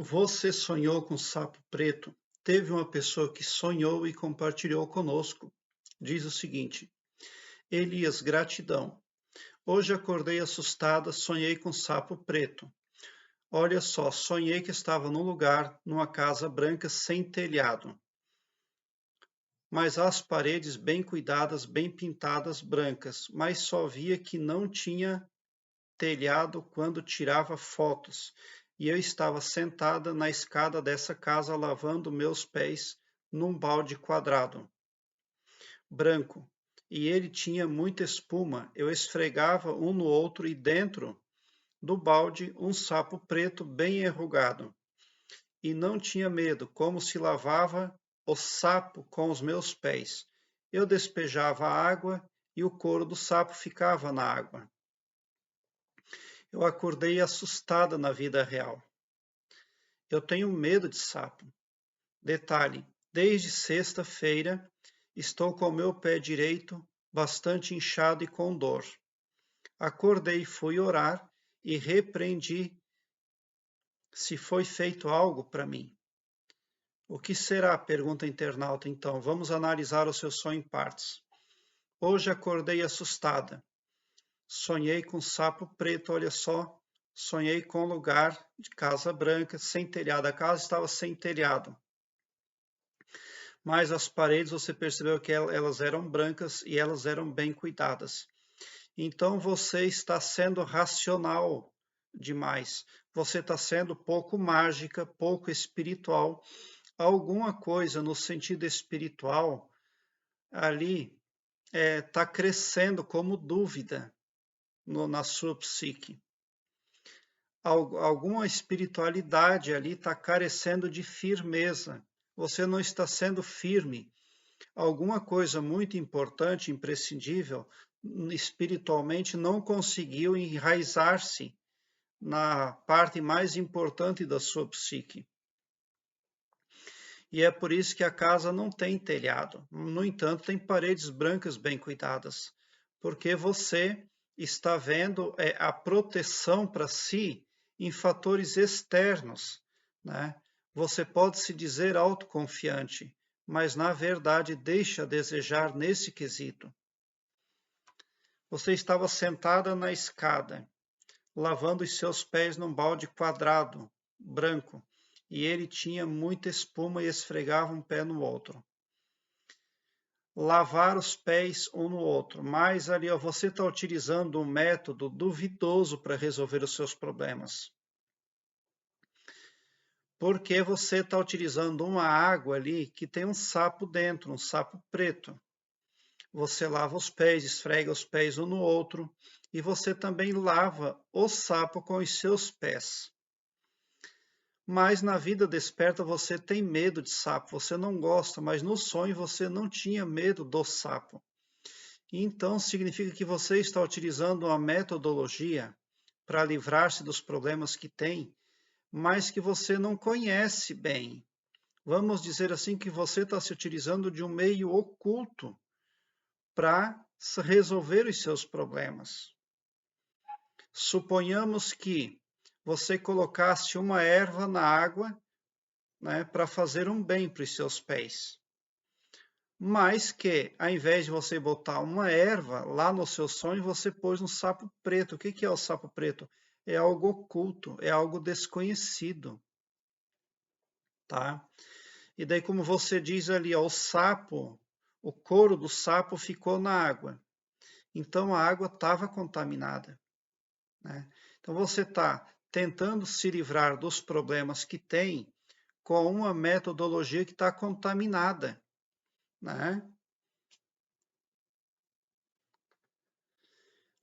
Você sonhou com sapo preto? Teve uma pessoa que sonhou e compartilhou conosco. Diz o seguinte: Elias, gratidão. Hoje acordei assustada, sonhei com sapo preto. Olha só, sonhei que estava num lugar, numa casa branca sem telhado, mas as paredes bem cuidadas, bem pintadas, brancas, mas só via que não tinha telhado quando tirava fotos, e eu estava sentada na escada dessa casa lavando meus pés num balde quadrado, branco, e ele tinha muita espuma. Eu esfregava um no outro e dentro do balde um sapo preto bem enrugado. E não tinha medo, como se lavava o sapo com os meus pés. Eu despejava a água e o couro do sapo ficava na água. Eu acordei assustada na vida real. Eu tenho medo de sapo. Detalhe: desde sexta-feira estou com o meu pé direito bastante inchado e com dor. Acordei, fui orar e repreendi se foi feito algo para mim. O que será? Pergunta a internauta. Então, vamos analisar o seu sonho em partes. Hoje acordei assustada. Sonhei com sapo preto, olha só. Sonhei com lugar de casa branca, sem telhado. A casa estava sem telhado. Mas as paredes você percebeu que elas eram brancas e elas eram bem cuidadas. Então você está sendo racional demais. Você está sendo pouco mágica, pouco espiritual. Alguma coisa no sentido espiritual ali está crescendo como dúvida na sua psique. Alguma espiritualidade ali está carecendo de firmeza. Você não está sendo firme. Alguma coisa muito importante, imprescindível, espiritualmente não conseguiu enraizar-se na parte mais importante da sua psique. E é por isso que a casa não tem telhado. No entanto, tem paredes brancas bem cuidadas, porque você está vendo a proteção para si em fatores externos, né? Você pode se dizer autoconfiante, mas na verdade deixa a desejar nesse quesito. Você estava sentada na escada, lavando os seus pés num balde quadrado, branco, e ele tinha muita espuma e esfregava um pé no outro. Lavar os pés um no outro, mas ali ó, você está utilizando um método duvidoso para resolver os seus problemas. Porque você está utilizando uma água ali que tem um sapo dentro, um sapo preto. Você lava os pés, esfrega os pés um no outro, e você também lava o sapo com os seus pés. Mas na vida desperta você tem medo de sapo, você não gosta, mas no sonho você não tinha medo do sapo. Então significa que você está utilizando uma metodologia para livrar-se dos problemas que tem, mas que você não conhece bem. Vamos dizer assim que você está se utilizando de um meio oculto para resolver os seus problemas. Suponhamos que você colocasse uma erva na água, né, para fazer um bem para os seus pés. Mas que, ao invés de você botar uma erva lá no seu sonho, você pôs um sapo preto. O que é o sapo preto? É algo oculto, é algo desconhecido, tá? E daí, como você diz ali, ó, o sapo, o couro do sapo ficou na água. Então, a água estava contaminada, né? Então, você está tentando se livrar dos problemas que tem com uma metodologia que está contaminada, né?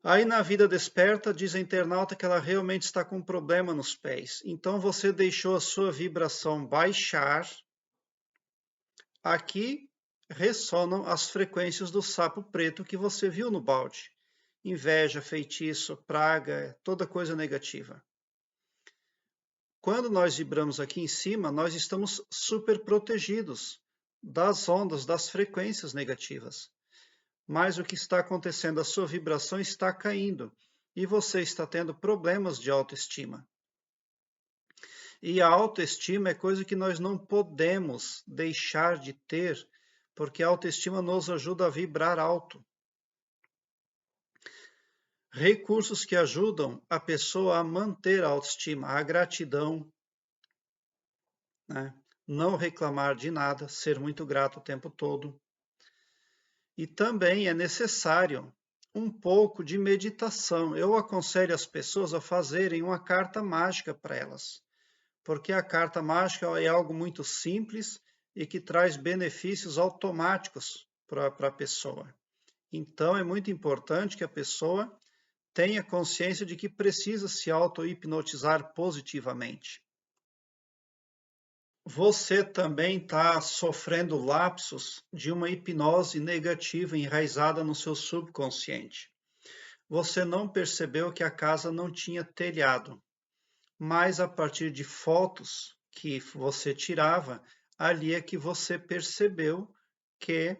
Aí na vida desperta, diz a internauta que ela realmente está com um problema nos pés. Então você deixou a sua vibração baixar. Aqui ressonam as frequências do sapo preto que você viu no balde. Inveja, feitiço, praga, toda coisa negativa. Quando nós vibramos aqui em cima, nós estamos super protegidos das ondas, das frequências negativas. Mas o que está acontecendo? A sua vibração está caindo e você está tendo problemas de autoestima. E a autoestima é coisa que nós não podemos deixar de ter, porque a autoestima nos ajuda a vibrar alto. Recursos que ajudam a pessoa a manter a autoestima, a gratidão, né? Não reclamar de nada, ser muito grato o tempo todo. E também é necessário um pouco de meditação. Eu aconselho as pessoas a fazerem uma carta mágica para elas, porque a carta mágica é algo muito simples e que traz benefícios automáticos para a pessoa. Então, é muito importante que a pessoa tenha consciência de que precisa se auto-hipnotizar positivamente. Você também está sofrendo lapsos de uma hipnose negativa enraizada no seu subconsciente. Você não percebeu que a casa não tinha telhado, mas a partir de fotos que você tirava, ali é que você percebeu que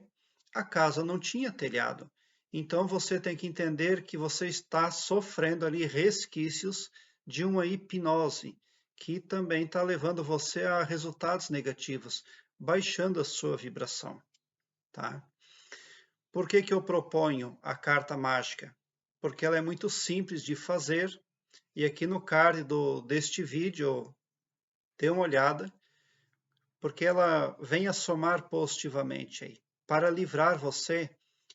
a casa não tinha telhado. Então você tem que entender que você está sofrendo ali resquícios de uma hipnose, que também está levando você a resultados negativos, baixando a sua vibração, tá? Por que que eu proponho a carta mágica? Porque ela é muito simples de fazer, e aqui no card deste vídeo, dê uma olhada, porque ela vem a somar positivamente aí, para livrar você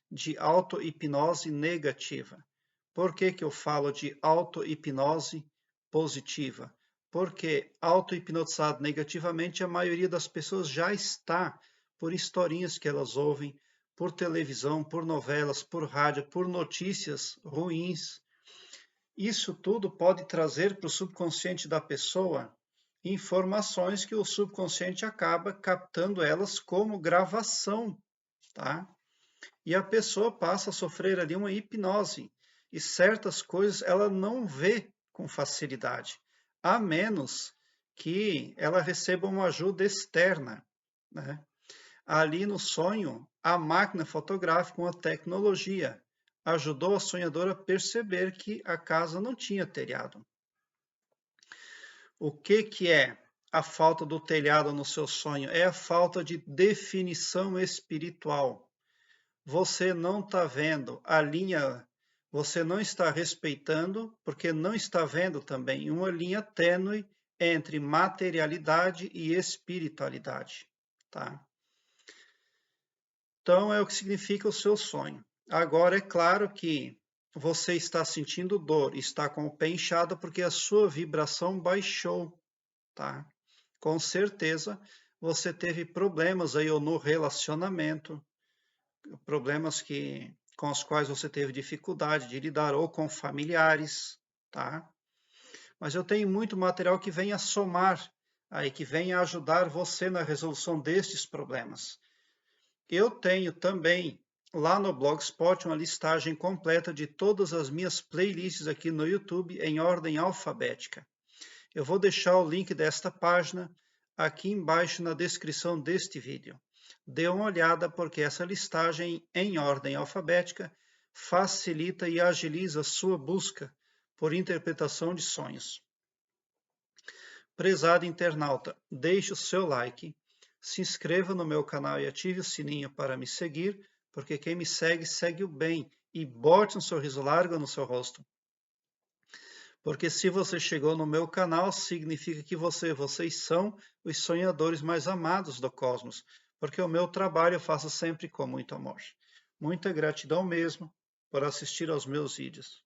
de auto-hipnose negativa. Por que que eu falo de auto-hipnose positiva? Porque auto-hipnotizado negativamente, a maioria das pessoas já está por historinhas que elas ouvem, por televisão, por novelas, por rádio, por notícias ruins. Isso tudo pode trazer para o subconsciente da pessoa informações que o subconsciente acaba captando elas como gravação, tá? E a pessoa passa a sofrer ali uma hipnose. E certas coisas ela não vê com facilidade, a menos que ela receba uma ajuda externa, né? Ali no sonho, a máquina fotográfica, uma tecnologia, ajudou a sonhadora a perceber que a casa não tinha telhado. O que é a falta do telhado no seu sonho? É a falta de definição espiritual. Você não está vendo a linha, você não está respeitando, porque não está vendo também uma linha tênue entre materialidade e espiritualidade, tá? Então, é o que significa o seu sonho. Agora, é claro que você está sentindo dor, está com o pé inchado porque a sua vibração baixou, tá? Com certeza, você teve problemas aí ou no relacionamento, problemas com os quais você teve dificuldade de lidar, ou com familiares, tá? Mas eu tenho muito material que vem a somar aí, que vem a ajudar você na resolução destes problemas. Eu tenho também lá no Blogspot uma listagem completa de todas as minhas playlists aqui no YouTube em ordem alfabética. Eu vou deixar o link desta página aqui embaixo na descrição deste vídeo. Dê uma olhada porque essa listagem em ordem alfabética facilita e agiliza a sua busca por interpretação de sonhos. Prezado internauta, deixe o seu like, se inscreva no meu canal e ative o sininho para me seguir, porque quem me segue, segue o bem, e bote um sorriso largo no seu rosto. Porque se você chegou no meu canal, significa que vocês são os sonhadores mais amados do cosmos, porque o meu trabalho eu faço sempre com muito amor. Muita gratidão mesmo por assistir aos meus vídeos.